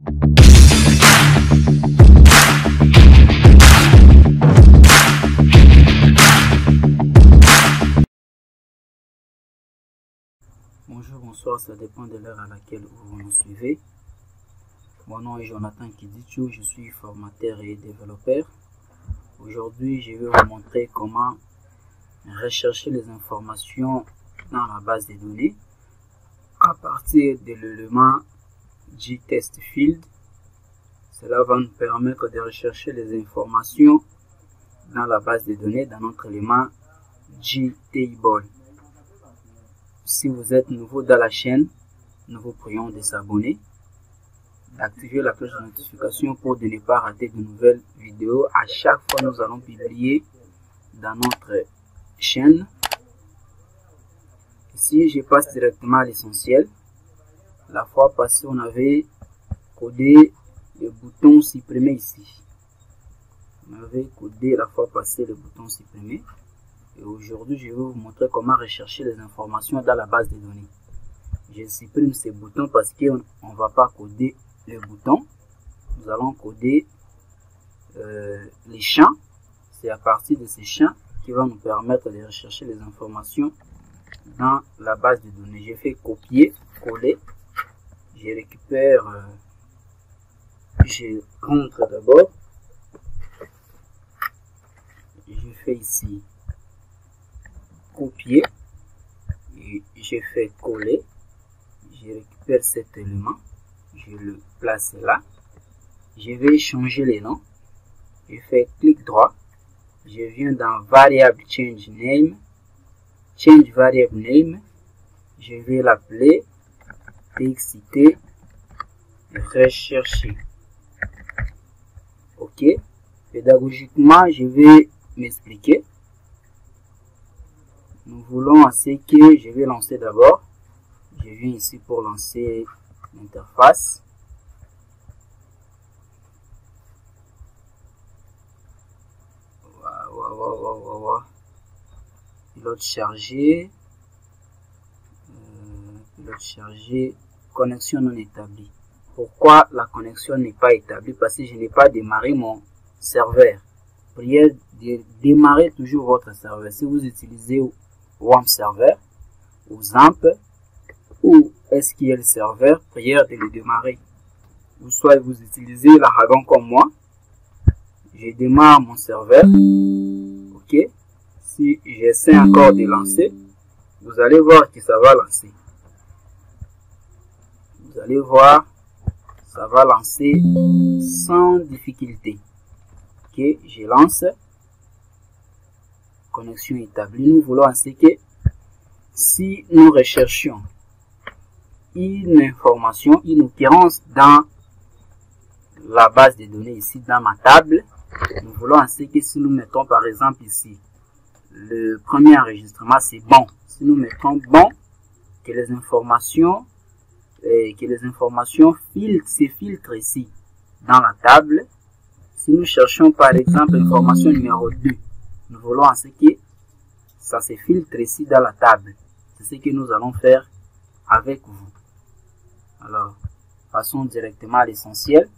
Bonjour, bonsoir, ça dépend de l'heure à laquelle vous nous suivez. Mon nom est Jonathan Kidichou, je suis formateur et développeur. Aujourd'hui, je vais vous montrer comment rechercher les informations dans la base de données à partir de l'élément JTestField. Cela va nous permettre de rechercher les informations dans la base de données dans notre élément JTable. Si vous êtes nouveau dans la chaîne, nous vous prions de s'abonner, d'activer la cloche de notification pour ne pas rater de nouvelles vidéos. À chaque fois, nous allons publier dans notre chaîne. Ici, je passe directement à l'essentiel. La fois passée, on avait codé le bouton supprimer ici. On avait codé la fois passée le bouton supprimer. Et aujourd'hui, je vais vous montrer comment rechercher les informations dans la base de données. Je supprime ces boutons parce qu'on ne va pas coder le bouton. Nous allons coder les champs. C'est à partir de ces champs qui vont nous permettre de rechercher les informations dans la base de données. Je fais copier, coller. Je récupère, je rentre d'abord. Je fais ici copier et je fais coller. Je récupère cet élément, je le place là. Je vais changer les noms. Je fais clic droit. Je viens dans variable change name, change variable name. Je vais l'appeler txt rechercher. Ok. Pédagogiquement, je vais m'expliquer. Nous voulons assez que je vais lancer d'abord. Je viens ici pour lancer l'interface. Pilote chargé. Pilote chargé. Connexion non établie. Pourquoi la connexion n'est pas établie? Parce que je n'ai pas démarré mon serveur. Priez de démarrer toujours votre serveur. Si vous utilisez WAMP serveur ou XAMPP ou SQL server, prière de le démarrer. Ou soit vous utilisez l'Aragon comme moi. Je démarre mon serveur. Ok. Si j'essaie encore de lancer, vous allez voir que ça va lancer. Vous allez voir, ça va lancer sans difficulté. Ok, je lance. Connexion établie. Nous voulons ainsi que si nous recherchions une information, une occurrence dans la base de données ici dans ma table, nous voulons ainsi que si nous mettons par exemple ici le premier enregistrement, c'est bon. Si nous mettons bon, que les informations se filtrent ici dans la table. Si nous cherchons par exemple l'information numéro 2, nous voulons ainsi que ça se filtre ici dans la table. C'est ce que nous allons faire avec vous. Alors, passons directement à l'essentiel.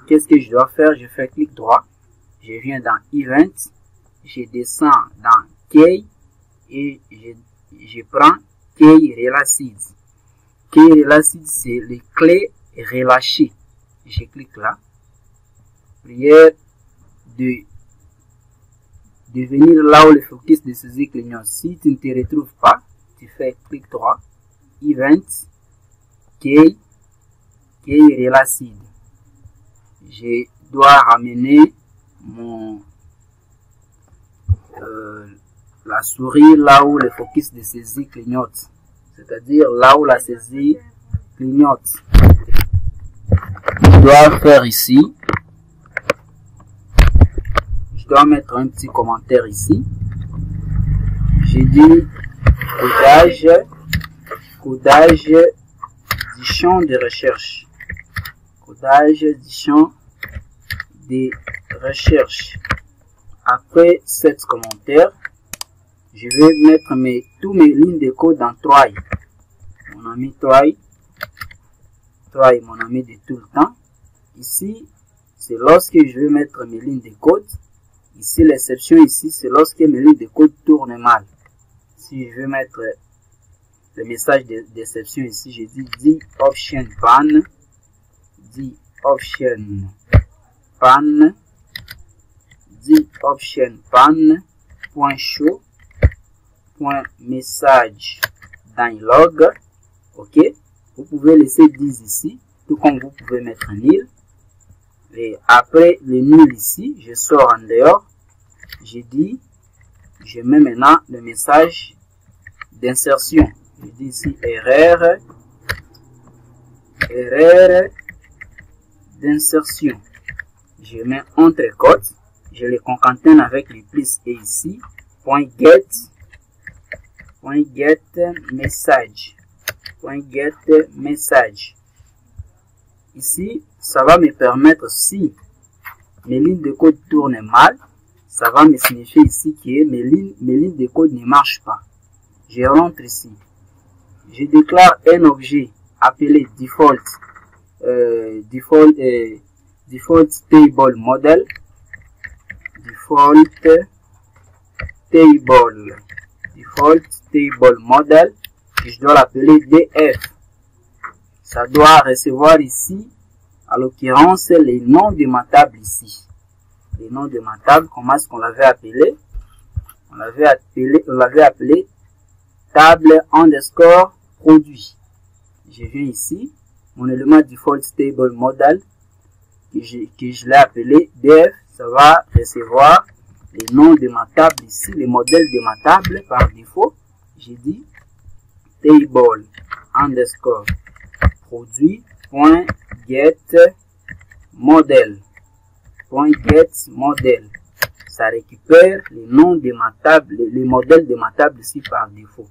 Qu'est-ce que je dois faire? Je fais clic droit. Je viens dans Event. Je descends dans Key. Et je prends Key Relacid. Key Relacid, c'est les clés relâchées. Je clique là. Prière de venir là où le focus de saisie clignote. Si tu ne te retrouves pas, tu fais clic droit, Event, Key Relacid. Je dois ramener la souris là où le focus de saisie clignote. C'est-à-dire là où la saisie clignote. Je dois faire ici. Je dois mettre un petit commentaire ici. J'ai dit codage du champ de recherche. Codage du champ de recherche. Après cet commentaire, je vais mettre tous mes lignes de code en try. Mon ami try, mon ami de tout le temps. Ici, c'est lorsque je vais mettre mes lignes de code. Ici, l'exception ici, c'est lorsque mes lignes de code tournent mal. Si je veux mettre le message d'exception ici, je dis option pan, point show point message dans log. Ok, vous pouvez laisser 10 ici, tout comme vous pouvez mettre nil. Et après le nil ici, je sors en dehors. Je mets maintenant le message d'insertion. Je dis ici erreur d'insertion. Je mets entre côtes. Je les concatène avec les plus et ici. .get message. Ici, ça va me permettre, si mes lignes de code tournent mal, ça va me signifier ici que mes lignes de code ne marchent pas. Je rentre ici. Je déclare un objet appelé default table model. Default table model. Je dois l'appeler df. Ça doit recevoir ici, à l'occurrence, les noms de ma table ici. Les noms de ma table, comment est-ce qu'on l'avait appelé? On l'avait appelé table underscore produit. Je viens ici, mon élément default table model, que je l'ai appelé def, ça va recevoir les noms de ma table ici, les modèles de ma table par défaut. J'ai dit table underscore produit point get model. Ça récupère les noms de ma table, les modèles de ma table ici par défaut.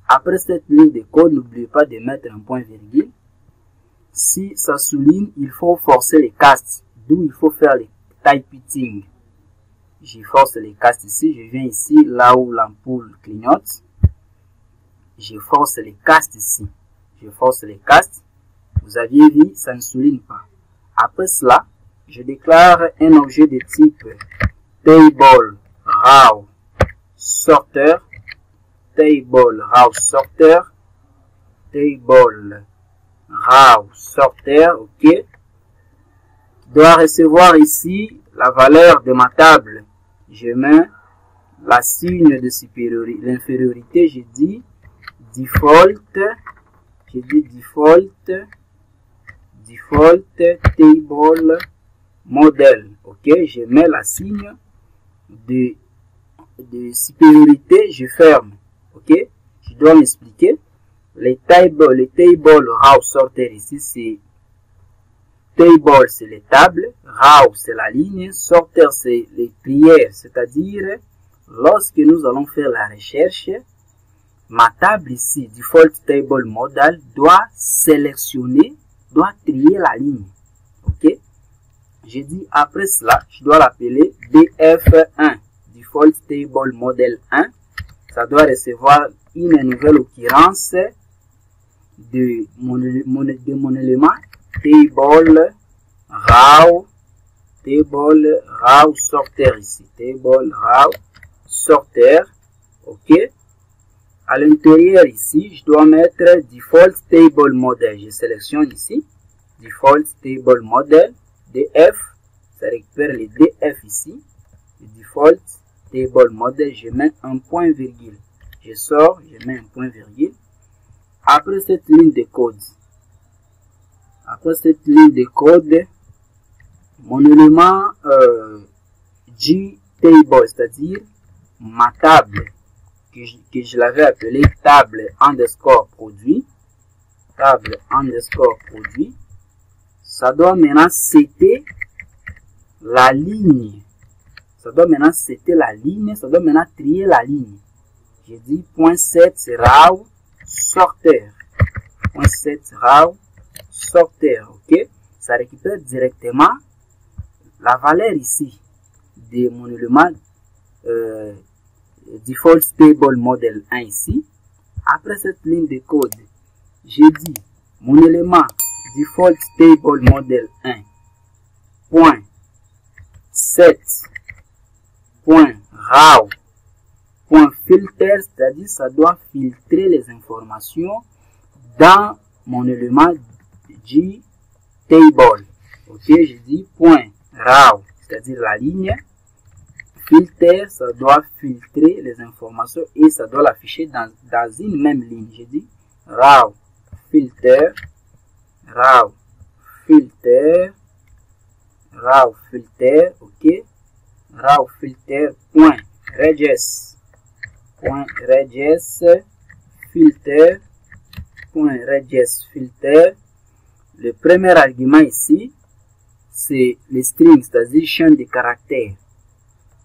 Après cette ligne de code, n'oubliez pas de mettre un point virgule. Si ça souligne, il faut forcer les castes, d'où il faut faire les typing. Je force les castes ici, je viens ici, là où l'ampoule clignote. Je force les castes ici. Je force les castes. Vous aviez vu, ça ne souligne pas. Après cela, je déclare un objet de type table raw sorter. Table raw sorter, ok. Doit recevoir ici la valeur de ma table. Je mets la signe de supériorité, l'infériorité, je dis default table model, ok. Je mets la signe de supériorité, je ferme, ok. Je dois m'expliquer. Les table raw sorter ici, c'est table, c'est les tables, raw, c'est la ligne, sorter, c'est les prières, c'est-à-dire lorsque nous allons faire la recherche, ma table ici, default table model, doit sélectionner, doit trier la ligne, ok. Je dis après cela, je dois l'appeler df1, default table model 1. Ça doit recevoir une nouvelle occurrence de mon élément table raw sorter ici, table raw sorter, ok. À l'intérieur ici, je dois mettre default table model. Je sélectionne ici default table model df, ça récupère les df ici. Le default table model, je mets un point virgule. Je sors, je mets un point virgule. Après cette ligne de code, mon élément G-table, c'est-à-dire ma table, que je l'avais appelé table underscore produit, ça doit maintenant citer la ligne. Ça doit maintenant trier la ligne. Je dis .7 raw sorter. Ok. Ça récupère directement la valeur ici de mon élément default table model 1 ici. Après cette ligne de code, j'ai dit mon élément default table model 1 point set point raw point filter, c'est-à-dire ça doit filtrer les informations dans mon élément du table. Ok, je dis point raw, c'est-à-dire la ligne. Filter, ça doit filtrer les informations et ça doit l'afficher dans une même ligne. Je dis raw filter, raw filter, raw filter, ok, raw filter point reges filter point reges filter. Le premier argument ici, c'est le string, c'est-à-dire chaîne de caractères.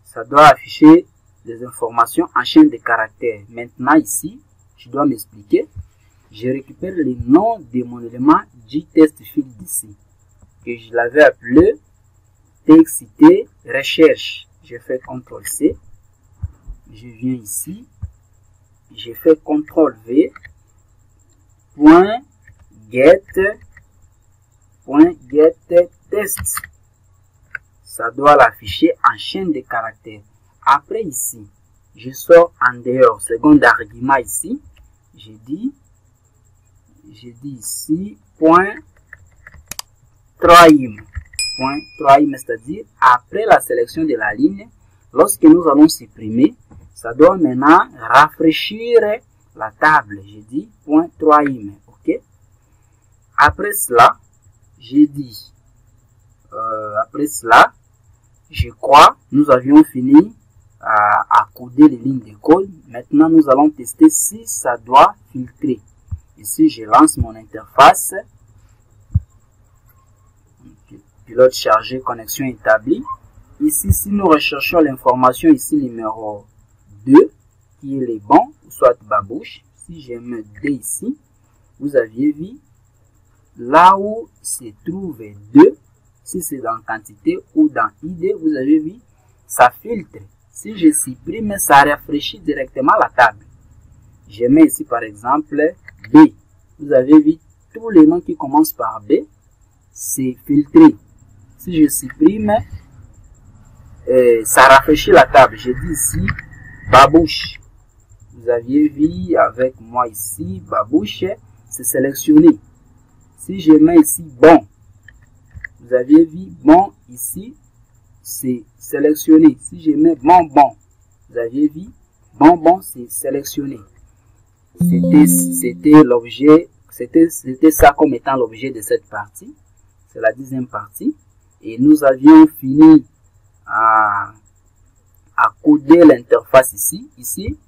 Ça doit afficher des informations en chaîne de caractères. Maintenant ici, je dois m'expliquer. Je récupère le nom de mon élément du test field ici, que je l'avais appelé txt recherche. Je fais CTRL C. Je viens ici. Je fais CTRL V. Point get test. Ça doit l'afficher en chaîne de caractères. Après ici, je sors en dehors. Second argument ici, je dis ici point trim, c'est-à-dire après la sélection de la ligne, lorsque nous allons supprimer, ça doit maintenant rafraîchir la table. Je dis point trim, ok. Après cela, je crois, nous avions fini à coder les lignes de code. Maintenant, nous allons tester si ça doit filtrer. Ici, je lance mon interface. Pilote chargé, connexion établie. Ici, si nous recherchons l'information ici numéro 2, qui est le bon, soit babouche. Si je mets D ici, vous aviez vu, là où se trouve 2, si c'est dans quantité ou dans ID, vous avez vu, ça filtre. Si je supprime, ça rafraîchit directement la table. Je mets ici par exemple B. Vous avez vu, tous les noms qui commencent par B, c'est filtré. Si je supprime, ça rafraîchit la table. Je dis ici babouche. Vous aviez vu avec moi ici, babouche, c'est sélectionné. Si je mets ici bon, vous aviez vu bon ici, c'est sélectionné. Si je mets bon, vous aviez vu bon, c'est sélectionné. C'était l'objet, c'était ça comme étant l'objet de cette partie. C'est la 10e partie. Et nous avions fini à coder l'interface ici. Ici,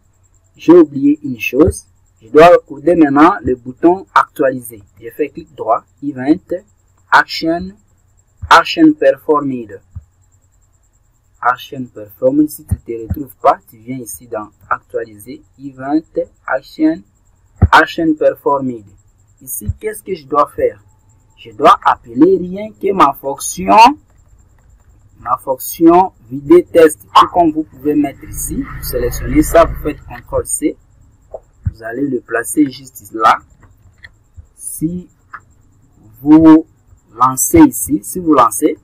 j'ai oublié une chose. Je dois coder maintenant le bouton actualiser. Je fais clic droit, event, action performed. Action performed, si tu ne te retrouves pas, tu viens ici dans actualiser, event, action performed. Ici, qu'est-ce que je dois faire? Je dois appeler rien que ma fonction vider test, comme vous pouvez mettre ici. Vous sélectionnez ça, vous faites CTRL C. Vous allez le placer juste là. Si vous lancez ici, si vous lancez,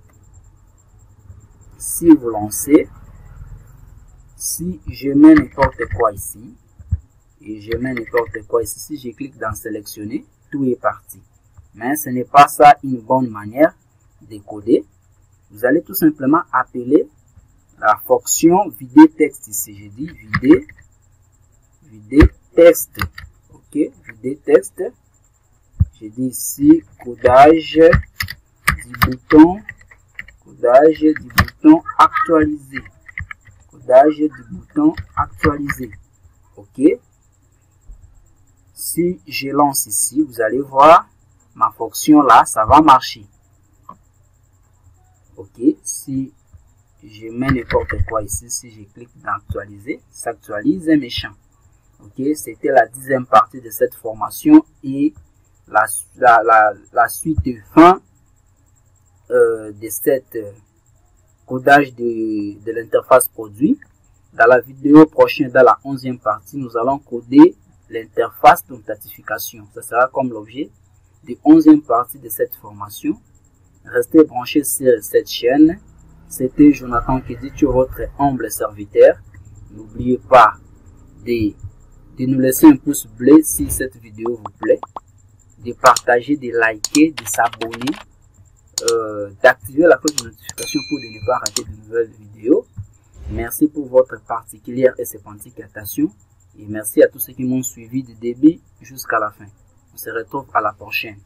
si je mets n'importe quoi ici, et je mets n'importe quoi ici, si je clique dans sélectionner, tout est parti. Mais ce n'est pas ça une bonne manière de coder. Vous allez tout simplement appeler la fonction vider texte ici. Je dis vider texte. Ok, vider texte. Je dis ici codage du bouton actualiser. Codage du bouton actualiser. Ok. Si je lance ici, vous allez voir ma fonction là, ça va marcher. Ok, si je mets n'importe quoi ici, si je clique dans actualiser, ça actualise mes champs. Ok, c'était la 10e partie de cette formation et la suite de fin de cette codage de l'interface produit. Dans la vidéo prochaine, dans la 11e partie, nous allons coder l'interface d'authentification. Ça sera comme l'objet de 11e partie de cette formation. Restez branchés sur cette chaîne. C'était Jonathan Kiditio, votre humble serviteur. N'oubliez pas de nous laisser un pouce bleu si cette vidéo vous plaît, de partager, de liker, de s'abonner, d'activer la cloche de notification pour ne pas rater de nouvelles vidéos. Merci pour votre particulière et sympathique attention. Et merci à tous ceux qui m'ont suivi du début jusqu'à la fin. On se retrouve à la prochaine.